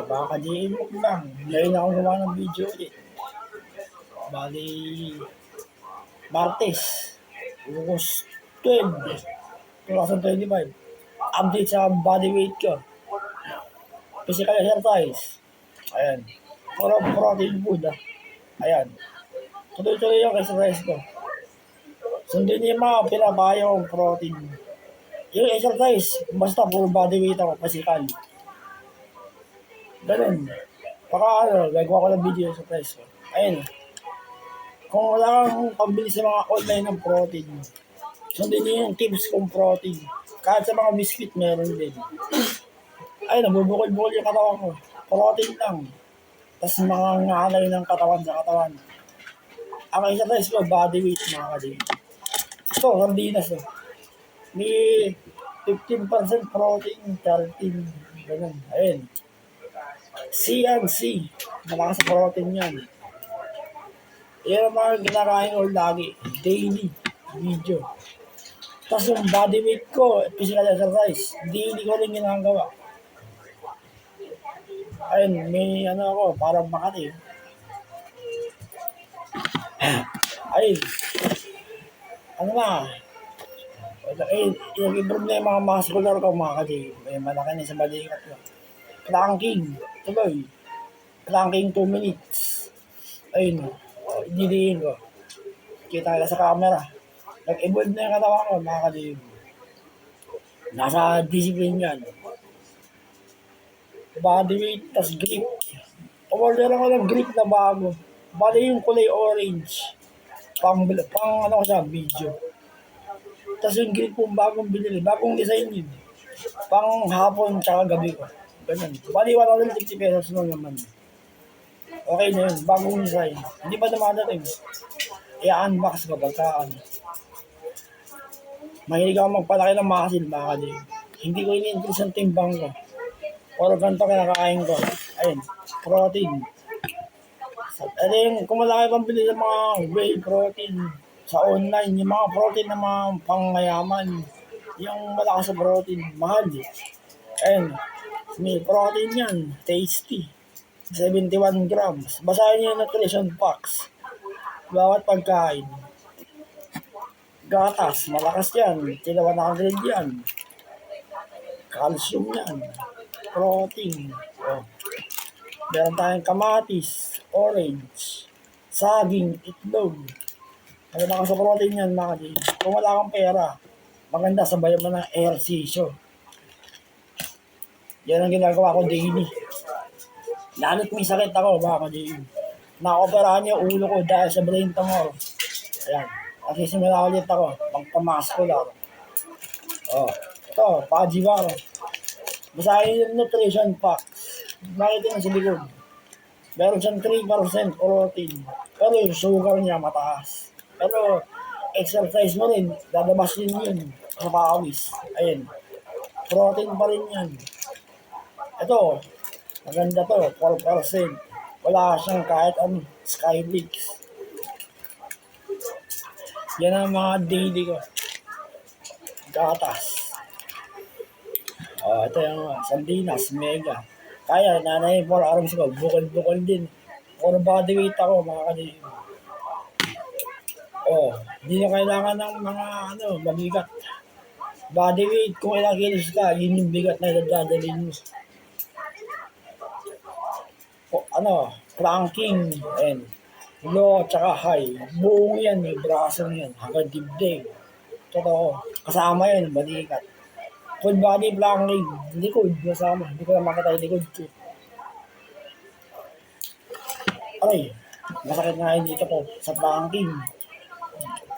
Baka ka-GM mo lang. Ngayon ako gumawa ng video ulit. Bali, Martes, August 12, 2025. Update sa body weight ko. Physical exercise. Ayan. Puro protein food Ayan. Tuloy-tuloy yung exercise ko. Sundin niyo yung mga pinapayo kong protein. Yung exercise, basta puro body weight ako, physical. Ganun. Gagawa ko ng video sa price ko. Ayun. Kung wala kang pambili sa mga online ng protein, sundin niyo yung tips kong protein. Kahit sa mga biscuit, meron din. Ayun, nabubukol-bukol yung katawan ko. Protein lang. Tapos mga ngalay ng katawan sa katawan. Ang exercise ko, body weight mga kadin. Ito, sardinas May 15% protein, 13. Ganun. Ayun. C and C. Malakas sa protein yan. Yan ang mga ginakain ko lagi. Daily video. Tapos yung body weight ko, physical exercise, daily ko rin ginagawa. Ayun, may ako, parang Makati. Ayun. Yung problema ang muscular ko mga kadi. May malaki na sa balikat ko. Planking. Tuloy. Planking 2 minutes. Ayun. Diliin ko. Kita ka sa camera. Nag-evolve na yung katawan ko mga kadi. Nasa discipline yan. Body weight, tas grip. Order ako ng grip na bago. Bali yung kulay orange. Pang ano ko sa video. Tas yung grip kong bagong binili. Bagong design yun. Pang hapon tsaka gabi ko. Ganun. Bali 150 pesos lang naman. Okay na yun. Bagong design. Hindi pa dumadating. I-unbox ko pagka mahilig ako magpalaki ng muscle mga kadib. Hindi ko ini-increase ang timbang ko. Puro ganito kinakain ko. Ayun. Protein. Kung malaki pang bili ng mga whey protein sa online, yung mga protein na mga pangmayaman, yung malakas sa protein, mahal Ayun. May protein yan. Tasty. 71 grams. Basahin niyo yung nutrition facts. Bawat pagkain. Gatas, malakas yan. Kila 100 yan. Calcium yan. Protein. Meron tayong kamatis, orange, saging, itlog. Maganda ka sa protein yan, mga kadi. Kung wala kang pera, maganda sabayan mo ng ehersisyo. Yan ang ginagawa ko daily. Lalo't may sakit ako, mga kadi. Nakoperahan yung ulo ko dahil sa brain tumor. Ayan. Kasi simula ulit ako, magpamascular. Ito, pajibar. Basahin yung nutrition facts. Nakita sa likod. Meron siyang 3% protein. Pero yung sugar niya mataas. Pero exercise mo rin, dadabas din yun sa pawis. Ayun. Protein pa rin yan. Ito, maganda to, 4%. Wala siyang kahit Skyblix. Yan ang mga daily ko. Gatas. Ito yung sardinas, mega. Kaya, nanay 4 hours ko, bukol-bukol din. Puro body weight ako, mga kanil. Hindi na kailangan ng mga, mabigat. Body weight, kung ilang kilos ka, yun yung bigat na dadalhin mo. Planking, low, tsaka high. Buong yan, may braso yan, hanggang dibding. Totoo, kasama yan, balikat. Full body planking, likod, masama. Hindi ko na makita yung likod ko. Masakit nga yun dito ko sa planking.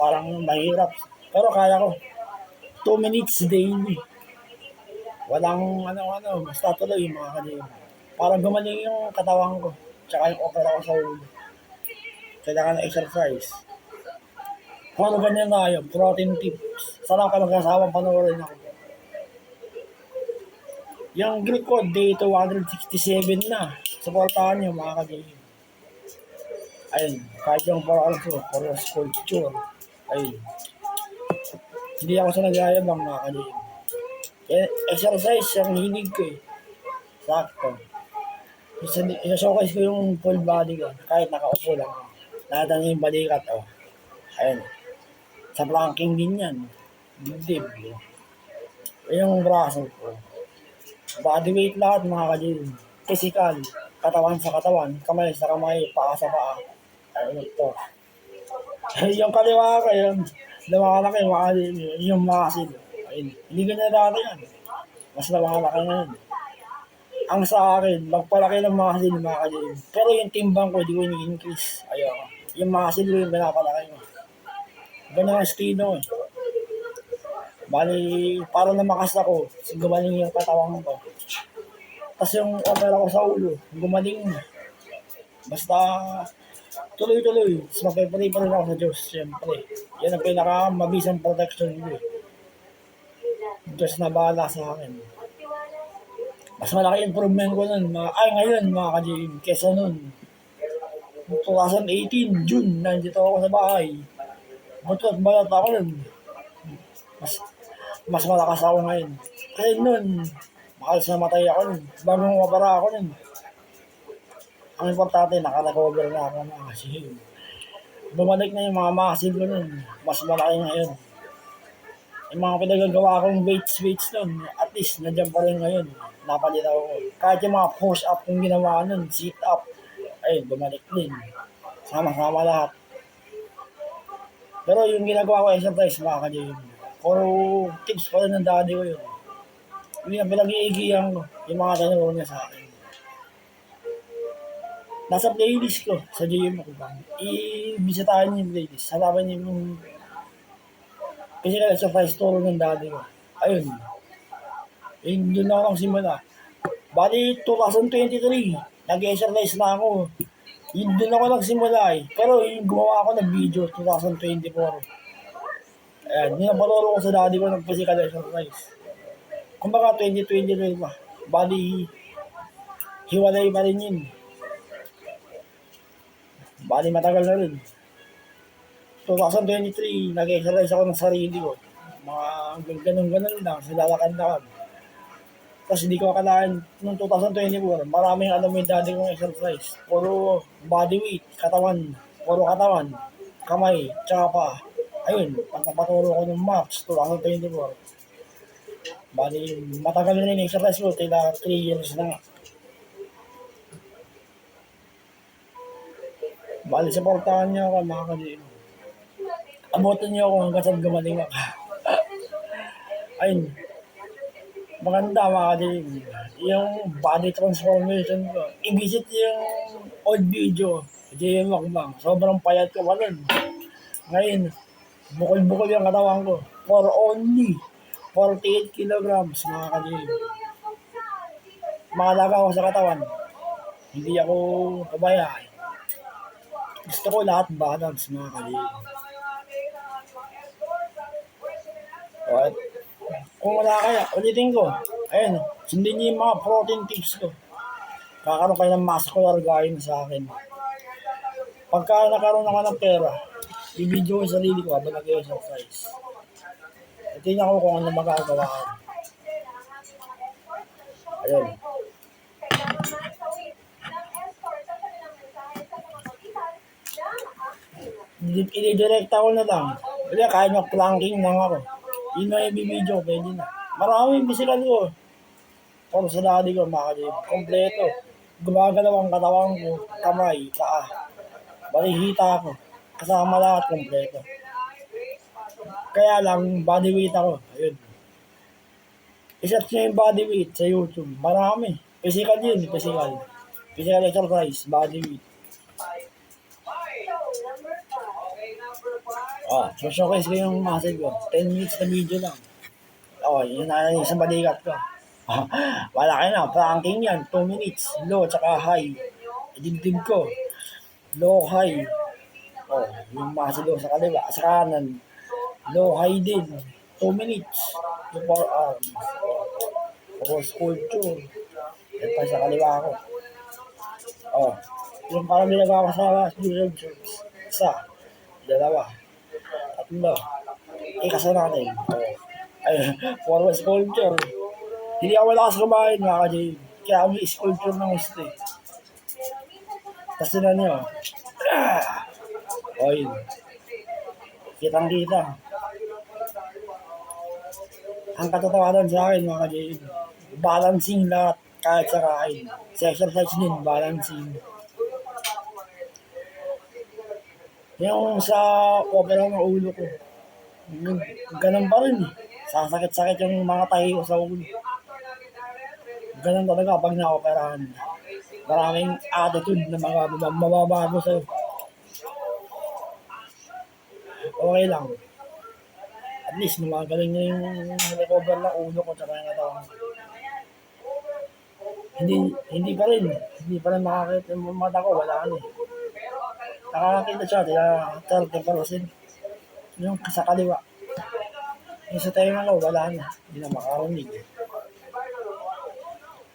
Parang mahirap. Pero kaya ko. 2 minutes daily. Walang basta tuloy mga kanina. Parang gumaling yung katawan ko. Tsaka yung opera ko sa ulo. Kailangan na exercise. Kung ano ganyan na yun, protein tips. Sana ka mag-asawang panoorin ako. Yung grip ko, day 267 na. Supportahan nyo mga kagayin. Ayun, kahit yung parang for sculpture. Ayun. Hindi ako sa nagayabang mga kagayin. Exercise, yung hinig ko Sakto. Isa-showcase ko yung full body ko. Kahit nakaupo lang. Nakita niyo yung balikat, oh. Ayun. Sa planking din yan. Dibdib. Yung braso ko. Body weight lahat mga ka-gym. Physical. Katawan sa katawan. Kamay sa kamay. Paa sa paa. Ayun ito. Yung kaliwa ko yun. Lumakalaki. Yung muscle. Ayun. Hindi ganyan dati yan. Mas lumakalaki ngayon. Ang sa akin, magpalaki ng muscle mga ka-gym. Pero yung timbang ko, di ko ini-increase. Ayun. Yung muscle ko yung pinapalaki ko. Ganyan ang estilo eh. Bali, para lumakas ako, gumaling yung katawan ko. Tapos yung opera ko sa ulo, gumaling. Basta, tuloy-tuloy. Mas magpipray pa rin ako sa Diyos, siyempre. Yan ang pinakamabisang protection ko eh. Diyos na bahala sa akin. Mas malaki improvement ko nun. Ngayon mga ka-GM, kesa nun. 2018, June, nandito ako sa bahay. Butot balat ako nun. Mas malakas ako ngayon. Kasi nun, makalas namatay ako nun. Bagong mapara ako nun. Ang importante, naka-recover na ako na kasi bumalik na yung mga muscle ko nun. Mas malaki ngayon. Yung mga pinagagawa kong weights nun, at least nandiyan pa rin ngayon. Napalit ako. Kahit yung mga push-up kong ginawa nun, sit-up, ayun, bumalik din. Sama-sama lahat. Pero yung ginagawa ko exercise, mga ka-gym, puro tips pa rin ng daddy ko yun. Hindi na pinag-iigihan ko yung mga tanong niya sa akin. Nasa playlist ko sa gym ako ba. I-bisitahin niyo yung playlist. Hanapin niyo yung physical exercise turo ng daddy ko. Ayun. Doon ako nang simula. Bali, 2023, nag-exercise na ako. Doon ako nagsimula eh. Pero yung gumawa ako ng video, 2024. Ayan, ninapaloro ko sa daddy ko ng physical exercise. Kumbaga, 2023 pa. Bali, hiwalay pa rin yun. Bali, matagal na rin. 2023, nag-exercise ako ng sarili ko. Mga ganun-ganun lang, silalakad-lakad. Tapos hindi ko akalain, noong 2024, maraming alam yung daddy kong exercise. Puro body weight, katawan, puro katawan, kamay, tsaka pa. Ayun, pagkapaturo ko ng March 2024. Bali, matagal na yung exercise ko, tila 3 years na nga. Bali, supportahan niyo ako mga ka-GM. Abutin niyo ako hanggang saan gumaling ako. Ayun, maganda mga ka-GM. Yung body transformation ko. I-visit yung old video. GM Makbang. Sobrang payat ko pa nun. Ngayon, bukol-bukol yung katawan ko. For only 48 kilograms mga ka-GM. Mahalaga ako sa katawan. Hindi ako kabayan. Gusto ko lahat balance mga ka-GM. Alright. Kung wala kaya, ulitin ko. Ayun, sundin niyo yung mga protein tips ko. Kakaroon kayo ng muscular gaya sa akin. Pagka nakaroon ako ng pera, i-video ko yung sarili ko habang nag-exercise. Tingnan ko kung ano magagawa ko. Ayun. I-direct ako na lang. Kaya kahit mag-planking lang ako. Yun na yung video, pwede na. Maraming physical ko. Pero sa daddy ko, mga kompleto. Gumagalaw ang katawan ko, kamay, paa. Balihita ako. Kasama lahat, kompleto. Kaya lang, body weight ako. Ayun. I-search nyo yung body weight sa YouTube. Marami. Physical yun, physical. Physical exercise, body weight. So showcase ko yung muscle ko. 10 minutes na video lang. Yun na yung isang balikat ko. Wala kayo na, planking yan. 2 minutes. Low, tsaka high. Dibdib ko. Low, high. Yung muscle ko sa kaliwa. Sa kanan. Low, high din. 2 minutes. Yung 4 arms. Sculpture. Yan pa sa kaliwa ko. Yung parang ginagawa ko sa sculpture. Isa. Dalawa. Tatlo. Ikasa natin. Forward sculpture. Hindi ako malakas kumain mga ka-GM. Kaya ako may sculpture ng gusto eh. Tapos sila niyo. O yun. Kitang-kita. Ang katotohanan sa akin mga ka-JM, balancing lahat kahit sa kain. Sa exercise din, balancing. Yung sa opera ng ulo ko, ganun pa rin eh. Sasakit-sakit yung mga tahi ko sa ulo. Ganun talaga pag na-operahan. Maraming attitude na mga mababago sa'yo. Okay lang. At least lumagaling na yung recover ng ulo ko tsaka yung katawan ko. Hindi pa rin. Hindi pa rin makakita yung mata ko. Wala ka eh. Nakakakita siya. Kaya 30%. Yung sa kaliwa. Yung sa tayo ko, wala na. Hindi na makarinig.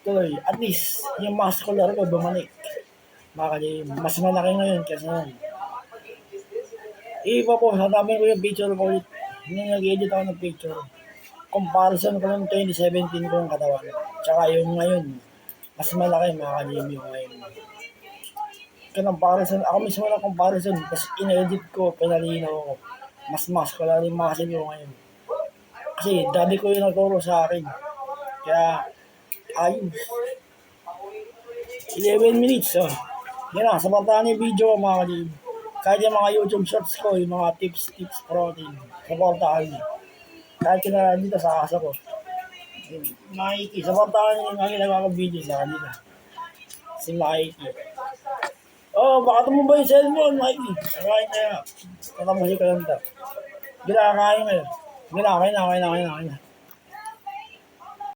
Tuloy, at least, yung muscular ko bumalik. Mas malaki ngayon kasi noon. Iba po, sasabihin ko yung picture ko ulit. Hindi nag-edit ako ng picture. Comparison ko ng 2017 ko yung katawan. Tsaka yung ngayon, mas malaki mga ka-gym yung ngayon. Comparison, ako mismo lang comparison. Tapos in-edit ko, pinalinaw ko. Mas muscular yung muscle ko ngayon. Kasi daddy ko yung nagturo sa akin. Kaya, ayos. 11 minutes, oh. Yan na, sabantahan yung video ko mga ka-gym. Kahit yung mga YouTube shorts ko, yung mga tips protein, sabantahan niyo. Kahit kina dito sa asa ko. Mikey, sabantahan niyo yung mga ginagawa kong video sa kanila. Si Mikey. Oh, baka tumumba yung cellphone, Mikey. Kakain na yan. Katamusin ka lang ito. Ginakain ngayon. Ginakain na.